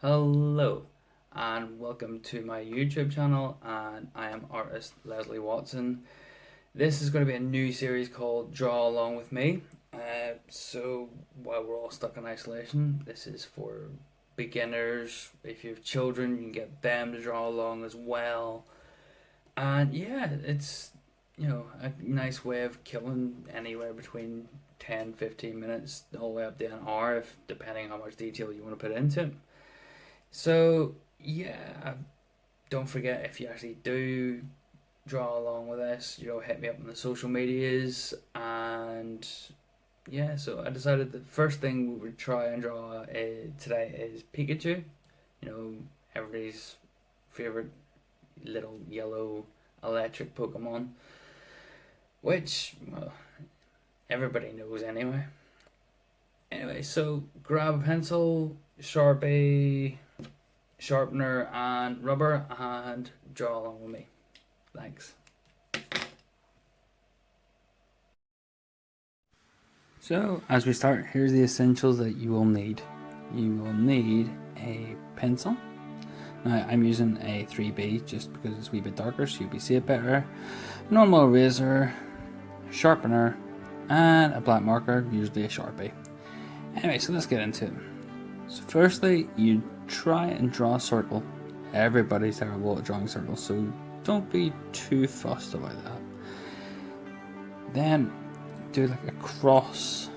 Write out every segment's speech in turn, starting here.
Hello and welcome to my YouTube channel, and I am artist Leslie Watson. This is going to be a new series called Draw Along with Me. So while we're all stuck in isolation, this is for beginners. If you have children, you can get them to draw along as well. And yeah, it's a nice way of killing anywhere between 10 15 minutes all the way up to an hour, if depending on how much detail you want to put into it. So yeah, don't forget, if you actually do draw along with us, hit me up on the social medias. And yeah, so I decided the first thing we would try and draw today is Pikachu. Everybody's favorite little yellow electric Pokemon, which, well, everybody knows anyway. Anyway, so grab a pencil, Sharpie, sharpener and rubber, and draw along with me. Thanks. So as we start, here's the essentials that you will need. You will need a pencil. Now I'm using a 3B just because it's a wee bit darker so you'll be see it better. Normal eraser, sharpener, and a black marker, usually a Sharpie. Anyway, so let's get into it. So firstly, you try and draw a circle. Everybody's terrible at drawing circles, so don't be too fussed about that. Then do like a cross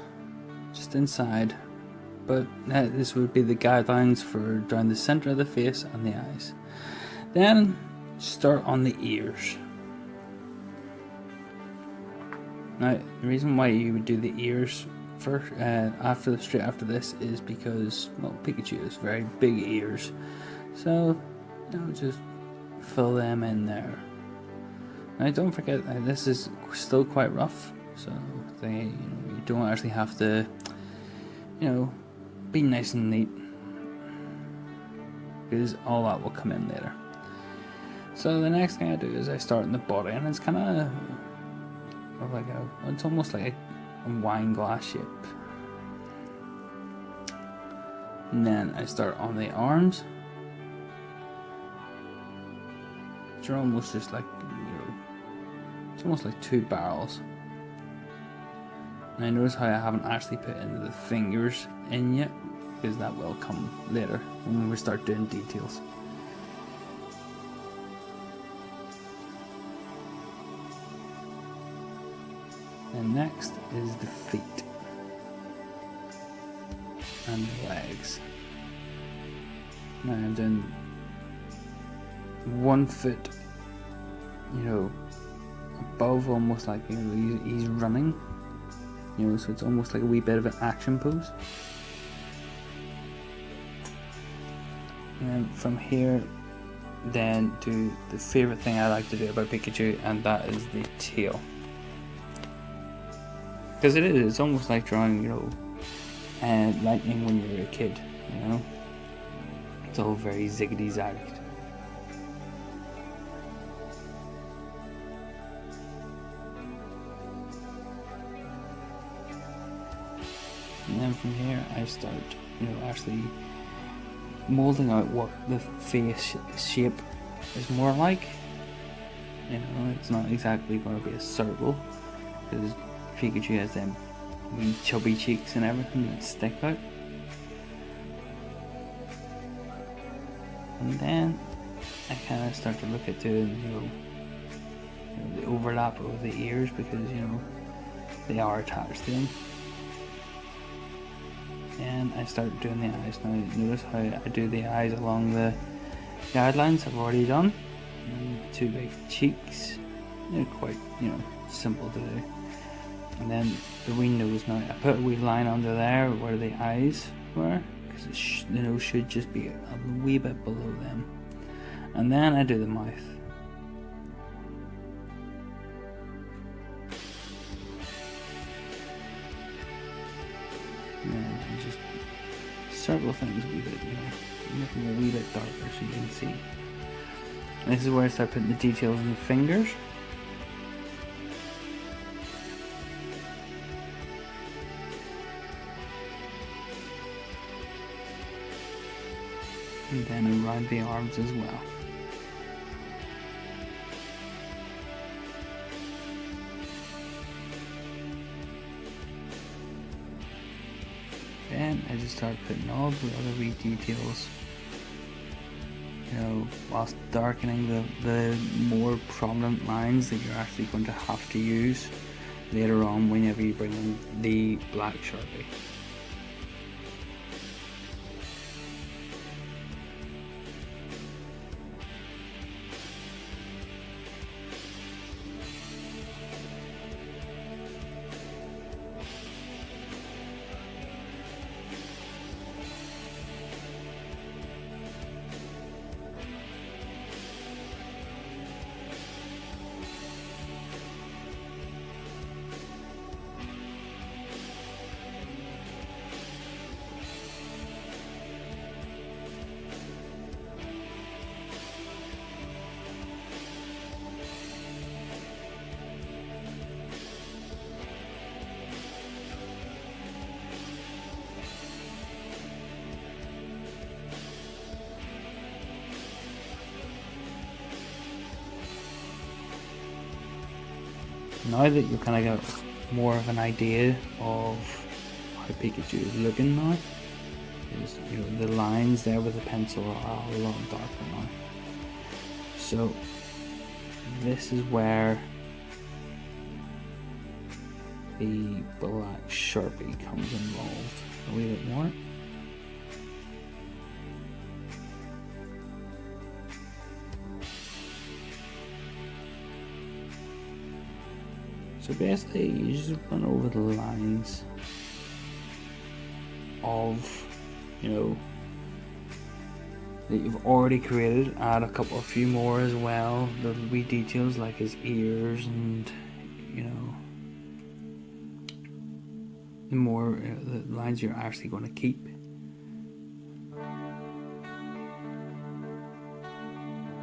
just inside, but this would be the guidelines for drawing the center of the face and the eyes. Then start on the ears. Now the reason why you would do the ears first, straight after this, is because, well, Pikachu has very big ears, so just fill them in there. Now don't forget this is still quite rough, so you don't actually have to be nice and neat, because all that will come in later. So the next thing I do is I start in the body, and it's kind of like it's almost like a wine glass shape. And then I start on the arms, which are almost just like, it's almost like two barrels. And I notice how I haven't actually put into the fingers in yet, because that will come later when we start doing details. And next is the feet and the legs. Now I'm doing 1 foot, above, almost like he's running. So it's almost like a wee bit of an action pose. And then from here, then do the favourite thing I like to do about Pikachu, and that is the tail. Because it's almost like drawing, lightning when you were a kid, It's all very ziggity-zagged. And then from here I start, actually molding out what the face shape is more like. It's not exactly going to be a circle, because Pikachu has them wee chubby cheeks and everything that stick out. And then I kind of start to look at doing, the overlap of the ears, because they are attached to them. And I start doing the eyes. Now notice how I do the eyes along the guidelines I've already done. And two big cheeks. They're quite, simple to do. And then the wee nose. Now I put a wee line under there where the eyes were, because the nose should just be a wee bit below them. And then I do the mouth. And then I just circle things a wee bit, make them a wee bit darker so you can see. And this is where I start putting the details in the fingers. and then around the arms as well. Then I just start putting all the other wee details, whilst darkening the more prominent lines that you're actually going to have to use later on whenever you bring in the black Sharpie. Now that you kind of got more of an idea of how Pikachu is looking now, is the lines there with the pencil are a lot darker now. So this is where the black Sharpie comes involved a wee bit more. So basically you just run over the lines of, that you've already created, add a few more as well, the wee details like his ears and, the more, the lines you're actually going to keep.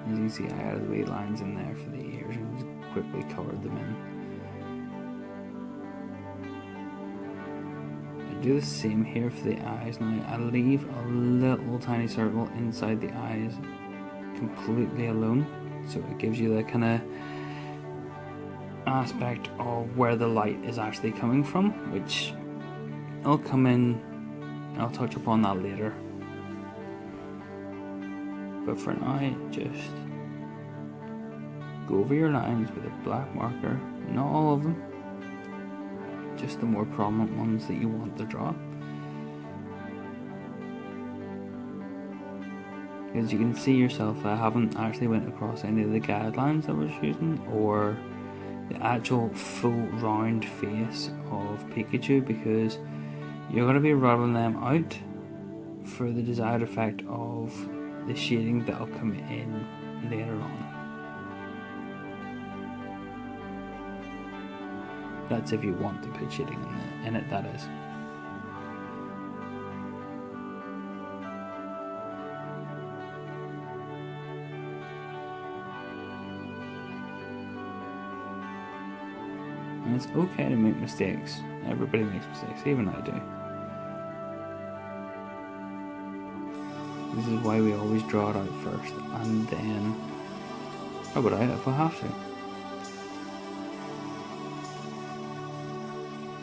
As you can see, I added the wee lines in there for the ears and just quickly colored them in. Do the same here for the eyes. Now I leave a little tiny circle inside the eyes completely alone, so it gives you the kind of aspect of where the light is actually coming from, which I'll come in, I'll touch upon that later. But for now, just go over your lines with a black marker, not all of them, just the more prominent ones that you want to draw. As you can see yourself, I haven't actually went across any of the guidelines I was using or the actual full round face of Pikachu, because you're going to be rubbing them out for the desired effect of the shading that will come in later on. That's if you want to put shading in it, that is. And it's okay to make mistakes. Everybody makes mistakes, even I do. This is why we always draw it out first, and then rub it out if we have to.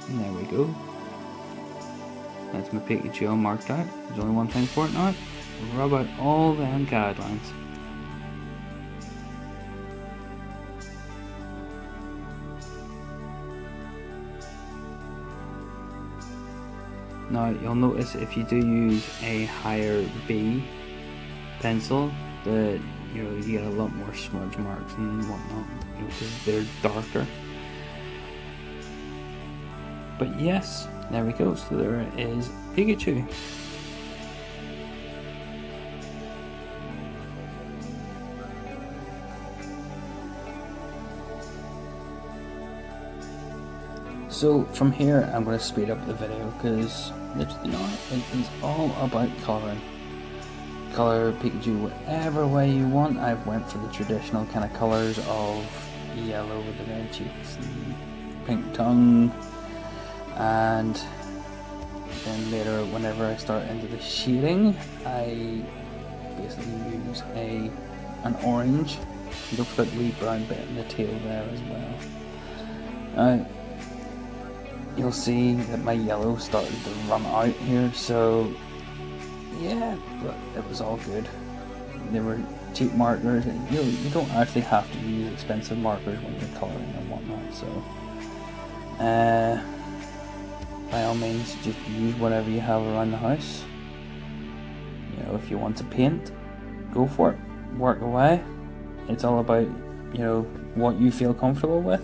And there we go. That's my Pikachu all marked out. There's only one thing for it now. Rub out all them guidelines. Now you'll notice if you do use a higher B pencil that you get a lot more smudge marks and whatnot, because they're darker. But yes, there we go. So there is Pikachu. So from here, I'm going to speed up the video because literally now it is all about colouring. Colour Pikachu whatever way you want. I've went for the traditional kind of colours of yellow with the red cheeks and pink tongue. And then later, whenever I start into the shading, I basically use an orange. Don't forget the wee brown bit in the tail there as well. You'll see that my yellow started to run out here, so yeah, but it was all good. They were cheap markers. You don't actually have to use expensive markers when you're colouring and whatnot, so by all means just use whatever you have around the house. If you want to paint, go for it, work away. It's all about what you feel comfortable with.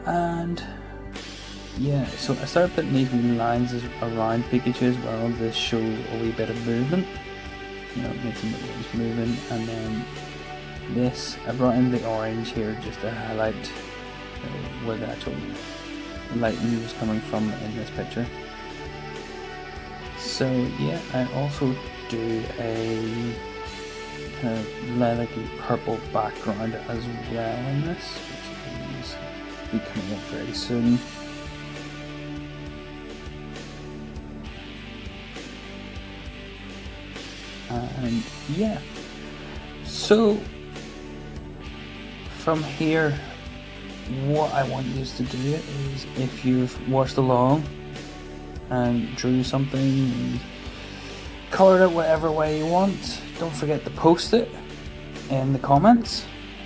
And yeah, so I started putting these wee lines around Pikachu as well to show a wee bit of movement. Make some moves moving, and then this, I brought in the orange here just to highlight where the actual lighting was coming from in this picture. So yeah, I also do a kind of lilac-y purple background as well in this, which will be coming up very soon. And yeah, so from here, what I want you to do is, if you've watched along and drew something and coloured it whatever way you want, don't forget to post it in the comments.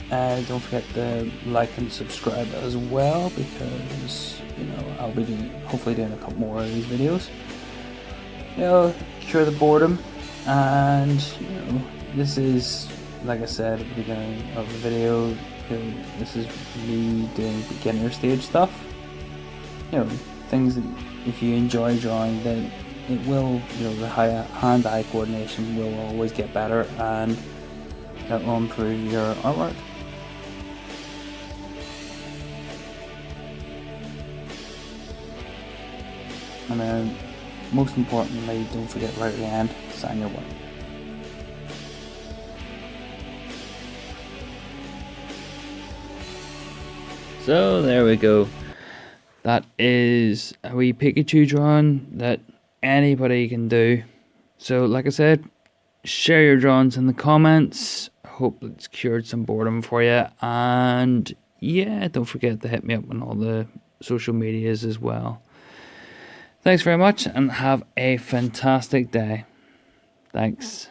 Don't forget to like and subscribe as well, because I'll be hopefully doing a couple more of these videos. Cure the boredom. And this is, like I said at the beginning of the video, this is me doing beginner stage stuff. Things that if you enjoy drawing, then it will, the hand-eye coordination will always get better, and that will improve your artwork. And then, most importantly, don't forget right at the end, sign your work. So there we go. That is a wee Pikachu drawing that anybody can do. So like I said, share your drawings in the comments. Hope it's cured some boredom for you. And yeah, don't forget to hit me up on all the social medias as well. Thanks very much, and have a fantastic day. Thanks.